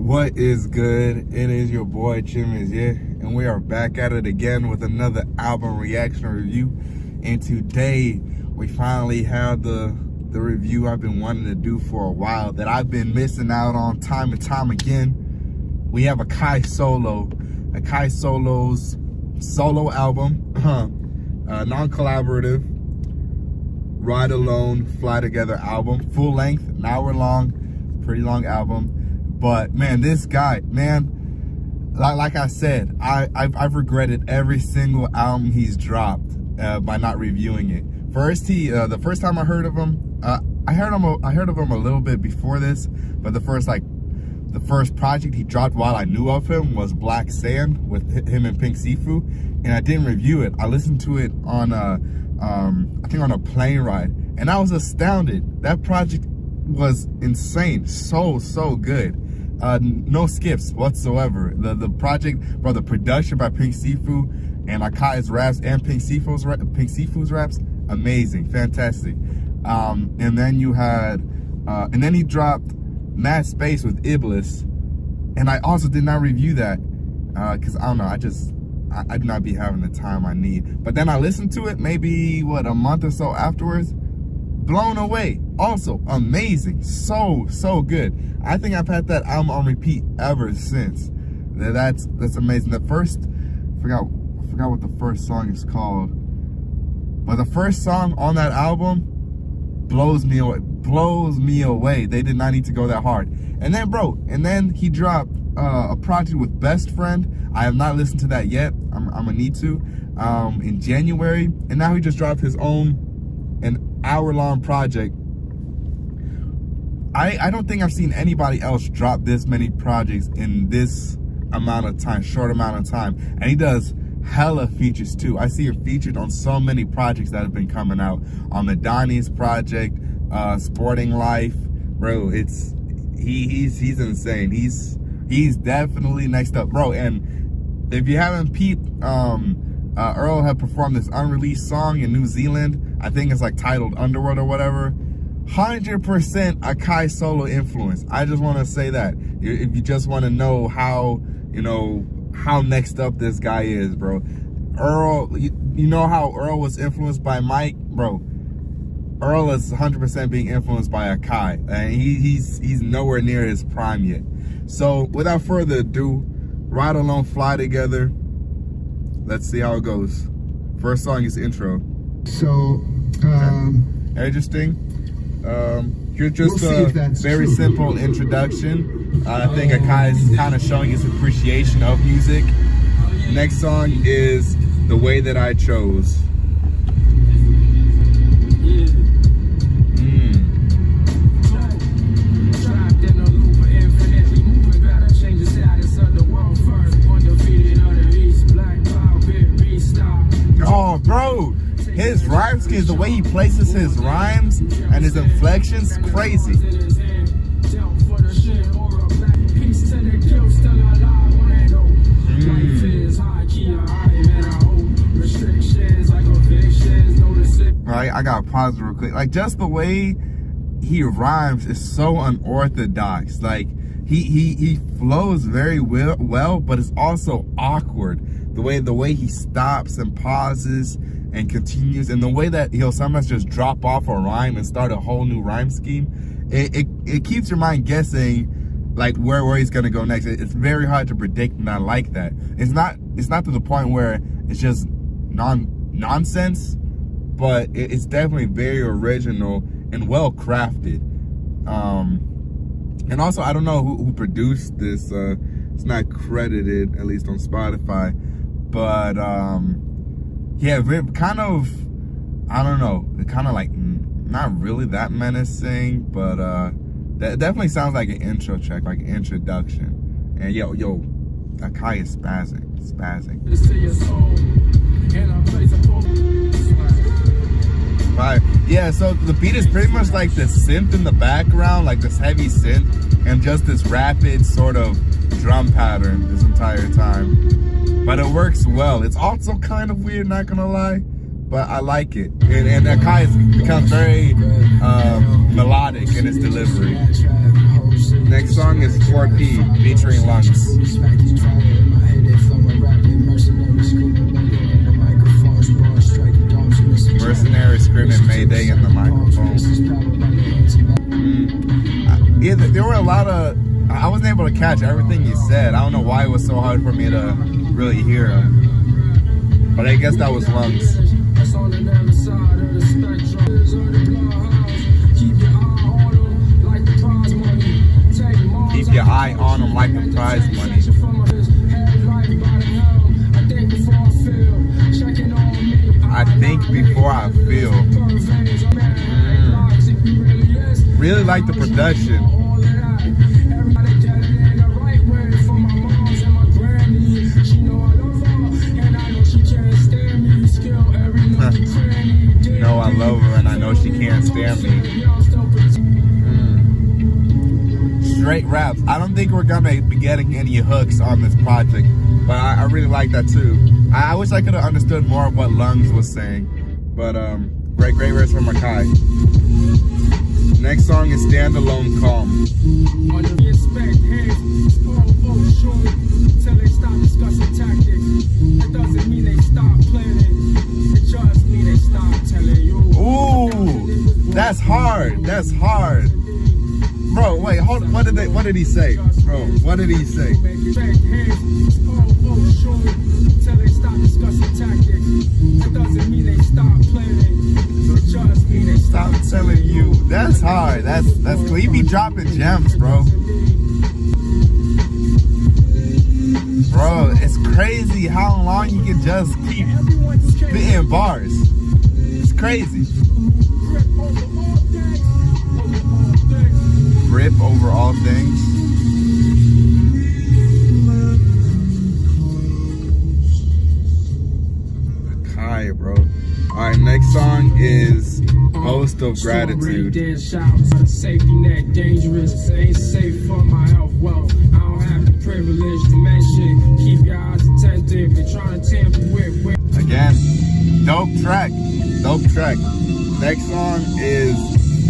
What is good? It is your boy Jim here, and we are back at it again with another album reaction review. And today we finally have the review I've been wanting to do for a while, that I've been missing out on time and time again. We have AKAI Solo, AKAI Solo's solo album, non-collaborative, ride alone, fly together album, full length, an hour long, pretty long album. But man, this guy, man, like I said, I've regretted every single album he's dropped by not reviewing it. First, the first time I heard of him, I heard of him a little bit before this, but the first project he dropped while I knew of him was Black Sand with him and Pink Sifu, and I didn't review it. I listened to it on I think on a plane ride, and I was astounded. That project was insane, so good. No skips whatsoever. The project, bro, the production by Pink Sifu and AKAI's raps and Pink Sifu's raps, amazing, fantastic. And then you had, and then he dropped Mad Space with Iblis, and I also did not review that because I don't know, I do not be having the time I need. But then I listened to it maybe a month or so afterwards. Blown away. Also amazing. So good. I think I've had that album on repeat ever since. That's amazing. The first, I forgot what the first song is called, but the first song on that album blows me away. They did not need to go that hard. And then he dropped a project with Best Friend. I have not listened to that yet. I'm gonna need to in January. And now he just dropped his own an hour-long project. I don't think I've seen anybody else drop this many projects in this amount of time, short amount of time. And he does hella features too. I see him featured on so many projects that have been coming out. On the Donnie's project, Sporting Life, bro. He's insane. He's definitely next up, bro. And if you haven't peeped, Earl had performed this unreleased song in New Zealand. I think it's like titled Underworld or whatever. 100% AKAI Solo influence. I just want to say that. If you just want to know how, how next up this guy is, bro. Earl, you know how Earl was influenced by Mike? Bro, Earl is 100% being influenced by AKAI. And he's nowhere near his prime yet. So without further ado, ride alone, fly together. Let's see how it goes. First song is intro. So, interesting. Here's just a very simple introduction. I think AKAI is kind of showing his appreciation of music. Next song is The Way That I Chose. Oh, bro, his rhyme schemes, the way he places his rhymes and his inflections, crazy. Right, I gotta pause real quick. Like, just the way he rhymes is so unorthodox. Like, he flows very well, but it's also awkward. The way he stops and pauses and continues, and the way that he'll sometimes just drop off a rhyme and start a whole new rhyme scheme, it keeps your mind guessing, like where he's gonna go next. It's very hard to predict, and I like that. It's not to the point where it's just nonsense, but it's definitely very original and well crafted. And also, I don't know who produced this. It's not credited, at least on Spotify. But yeah, kind of, I don't know, kind of like not really that menacing, but that definitely sounds like an intro track, like an introduction. And yo, AKAI is spazzing. Right. Yeah, so the beat is pretty much like this synth in the background, like this heavy synth, and just this rapid sort of drum pattern this entire time. But it works well. It's also kind of weird, not gonna lie, but I like it. And AKAI has become very melodic in its delivery. Next song song is 4P featuring Lungs. Mercenary screaming Mayday in the microphone. Yeah, there were a lot of, I wasn't able to catch everything you said. I don't know why it was so hard for me to really hear him. But I guess that was Lungs. Keep your eye on them like the prize money. I think before I feel. Really like the production. No, I love her and I know she can't stand me. Straight raps. I don't think we're gonna be getting any hooks on this project, but I really like that too. I wish I could have understood more of what Lungs was saying, but great verse from AKAI. Next song is Standalone Calm. Ooh, that's hard. That's hard. Bro, wait, hold on. What did he say? Bro, what did he say? Stop telling you. That's hard. That's cool. He be dropping gems, bro. Bro, it's crazy how long you can just keep spitting bars. It's crazy. Grip over all things. AKAI, bro. Alright, next song is Boast of Gratitude. Safety net dangerous, ain't safe for my health. Well, I don't have the privilege to mention. Keep your eyes attentive. They're trying to tamper with. Again, dope track. Dope track. Next song is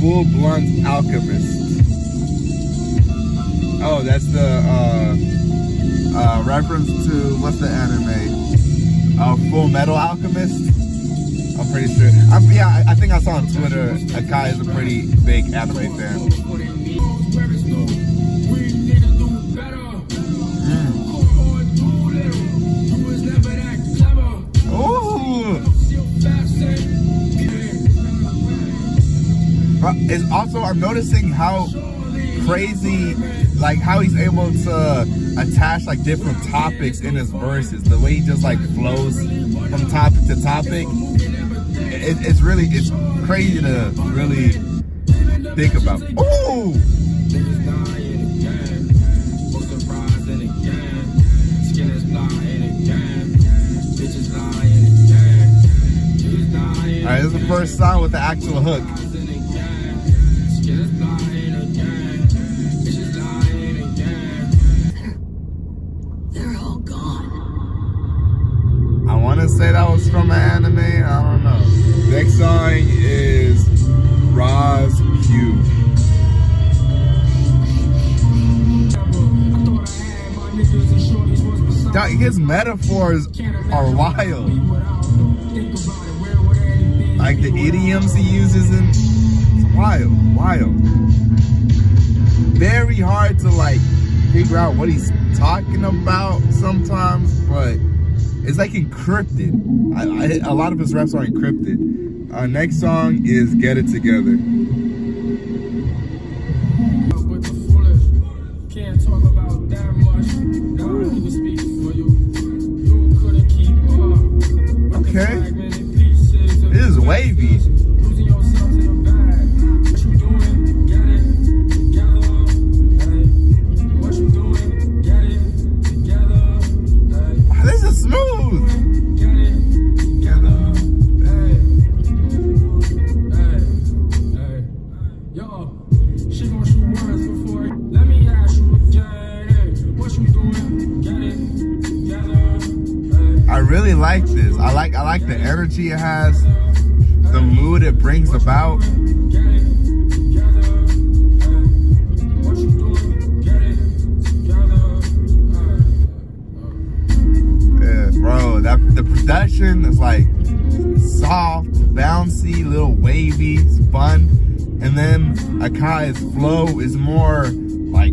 Full Blunt Alchemist. Oh, that's the reference to what's the anime? Full Metal Alchemist. I'm pretty sure. I think I saw on Twitter. AKAI is a pretty big anime fan. Ooh. It's also, I'm noticing how crazy, like how he's able to attach like different topics in his verses. The way he just like flows from topic to topic. It's crazy to really think about. Ooh! Alright, this is the first song with the actual hook. They're all gone. I want to say that was from an anime. I don't know. Next song is Roz Q. His metaphors are wild. Like the idioms he uses in, it's wild. Very hard to like figure out what he's talking about sometimes, but it's like encrypted. A lot of his raps are encrypted. Next song is Get It Together. Okay. This is wavy. This is smooth. I really like this. I like the energy it has, the mood it brings about. production is like soft, bouncy, little wavy, it's fun. And then AKAI's flow is more like,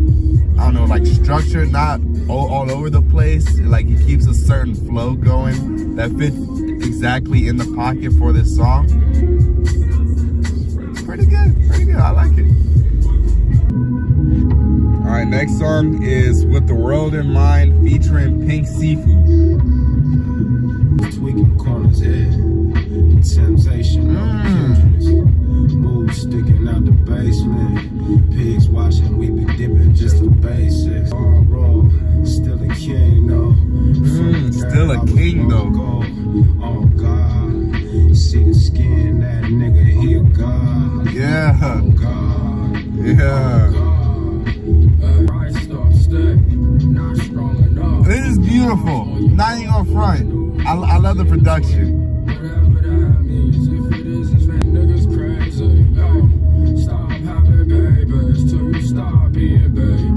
I don't know, like structured, not all over the place. Like he keeps a certain flow going that fits exactly in the pocket for this song. Pretty good, I like it. Alright, next song is With the World in Mind featuring Pink Seafood. Tweaking corners, temptation, moves sticking out the basement, pigs watching, we be dipping just the basics. All raw, still a king though. Still a king though. Oh God, see the skin, that nigga, he a god. Yeah. Oh God. Yeah. This is beautiful. Not even on front. I love the production. Whatever that means, if it isn't, niggas crazy. Stop having babies till you stop being baby.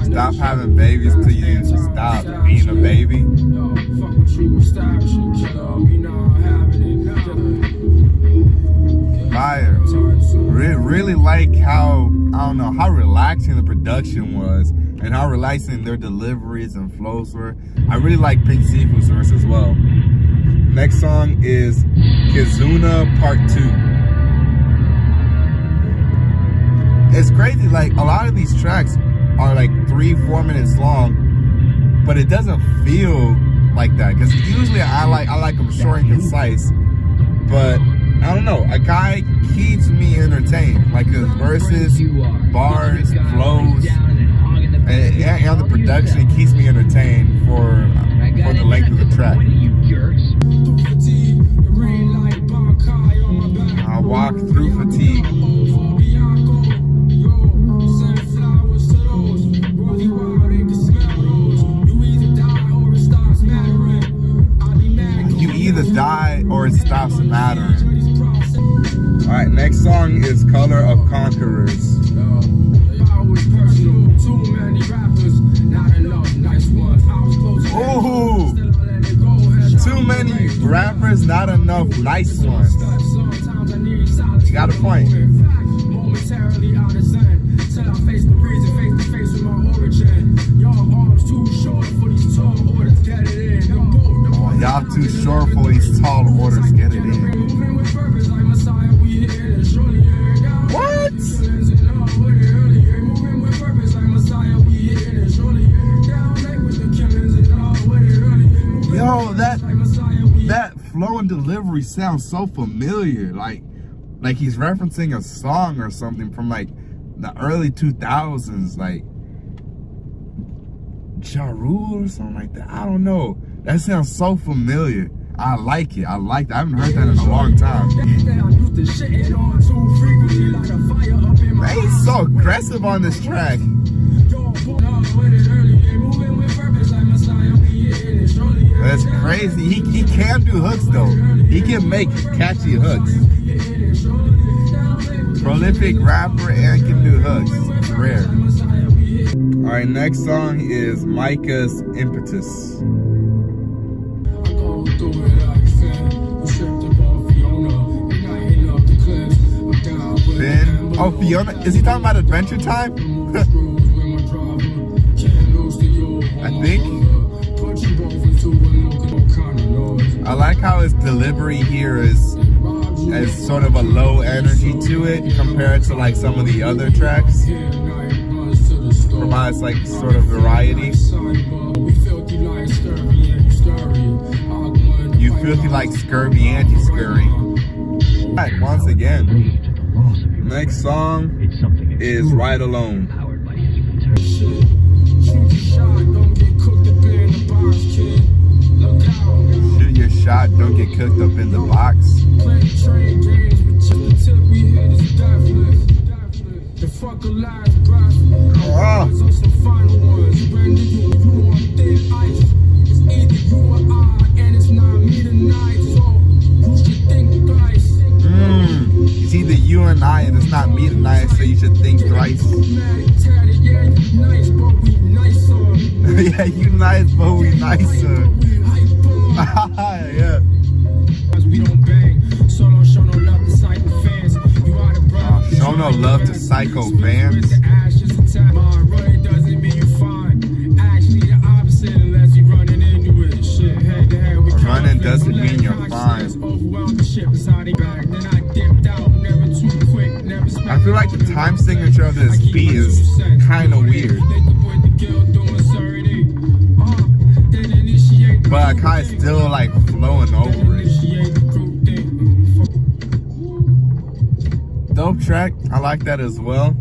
Stop having babies till you stop being a baby. Fuck with you, establishing killer. We not having it. Fire. Really like how, I don't know, how relaxing the production was and how relaxing their deliveries and flows were. I really like Pink Seafood's verse as well. Next song is Kizuna Part 2. It's crazy, like a lot of these tracks are like 3-4 minutes long, but it doesn't feel like that, because usually I like them short and concise, but I don't know, AKAI keeps me entertained. Like his verses, bars, flows, and the production keeps me entertained for the length of the track. I walk through fatigue. You either die or it stops mattering. Alright, next song is Color of Conquerors. Ooh! Too many rappers, not enough nice ones. You got a point. Oh, y'all too short for these tall orders, get it in. What? Yo, that flow and delivery sounds so familiar. Like he's referencing a song or something from like the early 2000s, like Ja Rule or something like that. I don't know. That sounds so familiar. I like it. I haven't heard that in a long time. Man, he's so aggressive on this track. That's crazy. He can do hooks though. He can make catchy hooks. Prolific rapper and can do hooks. It's rare. Alright, next song is Micah's Impetus. Ben, oh, Fiona, is he talking about Adventure Time? I think. I like how his delivery here is sort of a low energy to it compared to like some of the other tracks. Provides like sort of variety. You filthy like scurvy and you scurry. Right, once again. Next song is Ride Alone. Shoot your shot, don't get cooked up in the box. Oh. It's either you and I, and it's not me tonight, so you should think twice. Yeah, you nice, but we nicer. Yeah. We don't bang. Solo show no love to psycho fans. You are the brother. Show no love to psycho fans. Mine running doesn't mean you fine. Actually, the opposite unless you running into it. Shit, head to head. Running doesn't mean you're fine. I feel like the time signature of this beat is kind of weird. But AKAI's still like flowing over it. Dope track. I like that as well.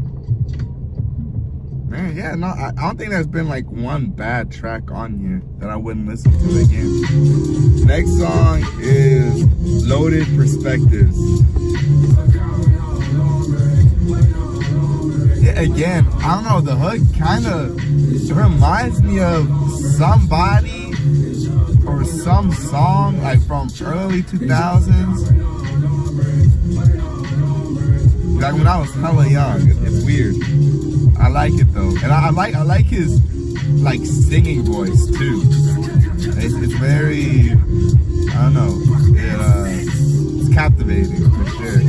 Man, yeah, no, I don't think there's been like one bad track on here that I wouldn't listen to again. Next song is Loaded Perspectives. Yeah, again, I don't know, the hook kind of reminds me of somebody or some song like from early 2000s. Like when I was hella young. It's weird. I like it though, and I like his like singing voice too. It's very, I don't know, it's captivating for sure.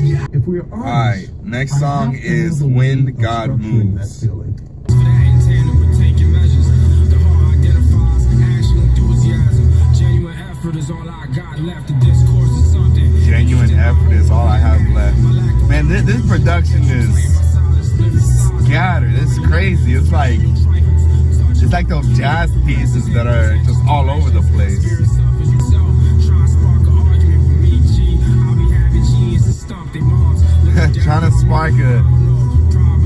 All right, next song is When God Moves. Genuine effort is all I have left. Man, this production is scattered. It's crazy. It's like those jazz pieces that are just all over the place. Trying to spark a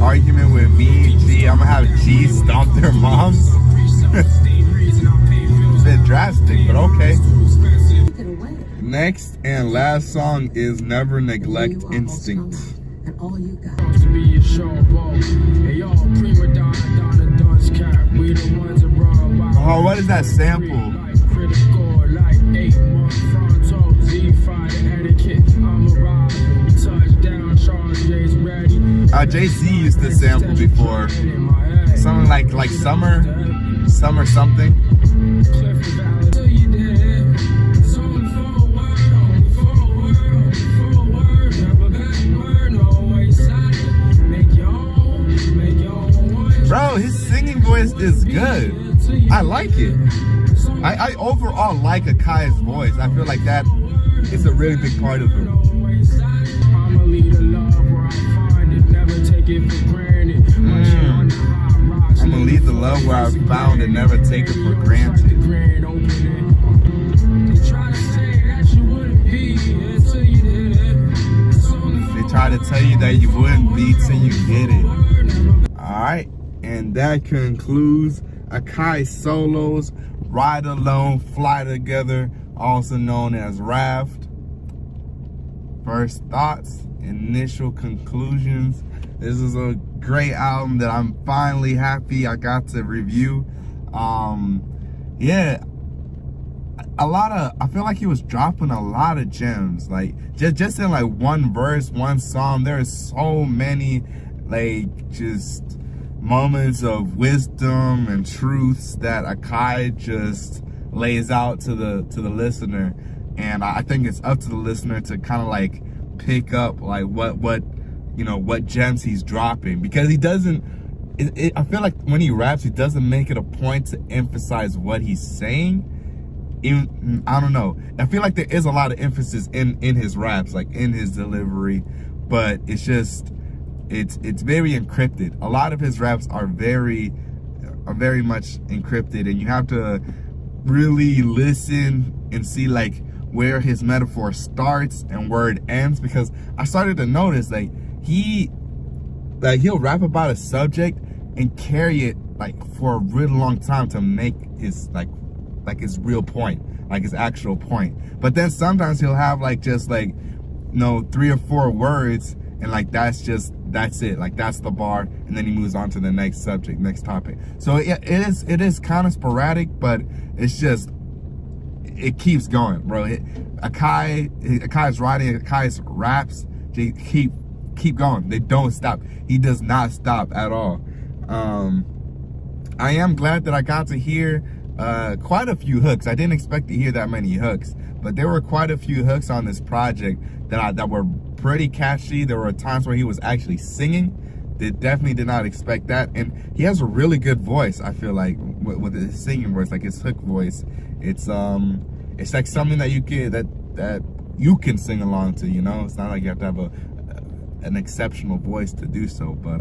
argument with me, G. I'm gonna have G stomp their moms. A bit drastic, but okay. Next and last song is Never Neglect Instinct. Oh, what is that sample? JC used to sample before. Something like summer something. Bro, his singing voice is good. I like it. I overall like AKAI's voice. I feel like that is a really big part of him. I'm gonna leave the love where I found and never take it for granted. They try to tell you that you wouldn't be till you get it. Alright, and that concludes AKAI Solo's Ride Alone, Fly Together, also known as Raft. First thoughts, initial conclusions. This is a great album that I'm finally happy I got to review. Yeah, I feel like he was dropping a lot of gems. Like just in like one verse, one song, there are so many like just moments of wisdom and truths that AKAI just lays out to the listener, and I think it's up to the listener to kind of like pick up like what gems he's dropping, because he doesn't. I feel like when he raps, he doesn't make it a point to emphasize what he's saying. Even, I don't know. I feel like there is a lot of emphasis in his raps, like in his delivery, but it's just. It's very encrypted. A lot of his raps are very much encrypted, and you have to really listen and see like where his metaphor starts and where it ends, because I started to notice like he'll rap about a subject and carry it like for a really long time to make his like his real point, like his actual point. But then sometimes he'll have like just like 3 or 4 words, and like that's it, like that's the bar, and then he moves on to the next subject, next topic. So yeah, it is kind of sporadic, but it's just, it keeps going, bro. AKAI's writing, AKAI's raps, they keep going. They don't stop. He does not stop at all. I am glad that I got to hear quite a few hooks. I didn't expect to hear that many hooks, but there were quite a few hooks on this project that were pretty catchy. There were times where he was actually singing. Definitely did not expect that. And he has a really good voice, I feel like, with his singing voice, like his hook voice. It's like something that you can sing along to, you know? It's not like you have to have an exceptional voice to do so, but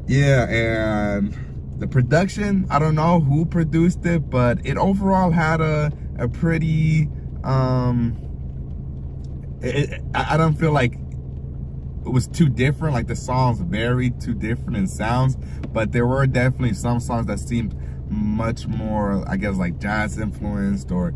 yeah. And the production, I don't know who produced it, but it overall had a pretty I don't feel like it was too different. Like the songs varied too different in sounds, but there were definitely some songs that seemed much more, I guess, like jazz influenced, or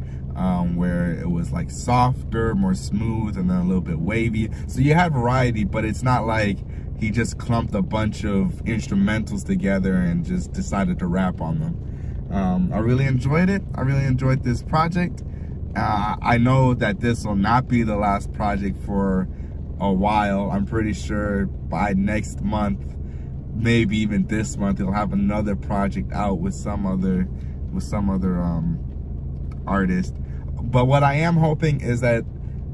where it was like softer, more smooth, and then a little bit wavy. So you had variety, but it's not like he just clumped a bunch of instrumentals together and just decided to rap on them. I really enjoyed it. I really enjoyed this project. I know that this will not be the last project for a while. I'm pretty sure by next month, maybe even this month, he'll have another project out with some other artist. But what I am hoping is that,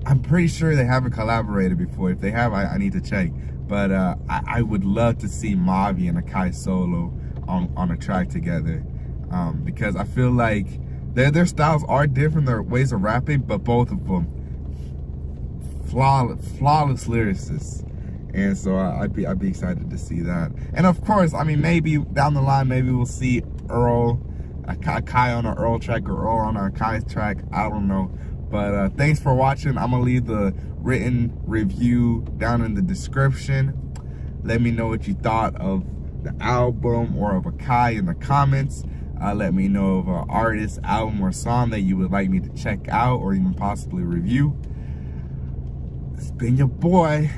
I'm pretty sure they haven't collaborated before. If they have, I need to check. But I would love to see Mavi and AKAI Solo on a track together, because I feel like their styles are different, their ways of rapping, but both of them flawless lyricists. And so I'd be excited to see that. And of course, I mean, maybe down the line, maybe we'll see AKAI on an Earl track, or Earl on an AKAI track. I don't know. But thanks for watching. I'm gonna leave the written review down in the description. Let me know what you thought of the album or of AKAI in the comments. Let me know of an artist, album, or song that you would like me to check out or even possibly review. It's been your boy.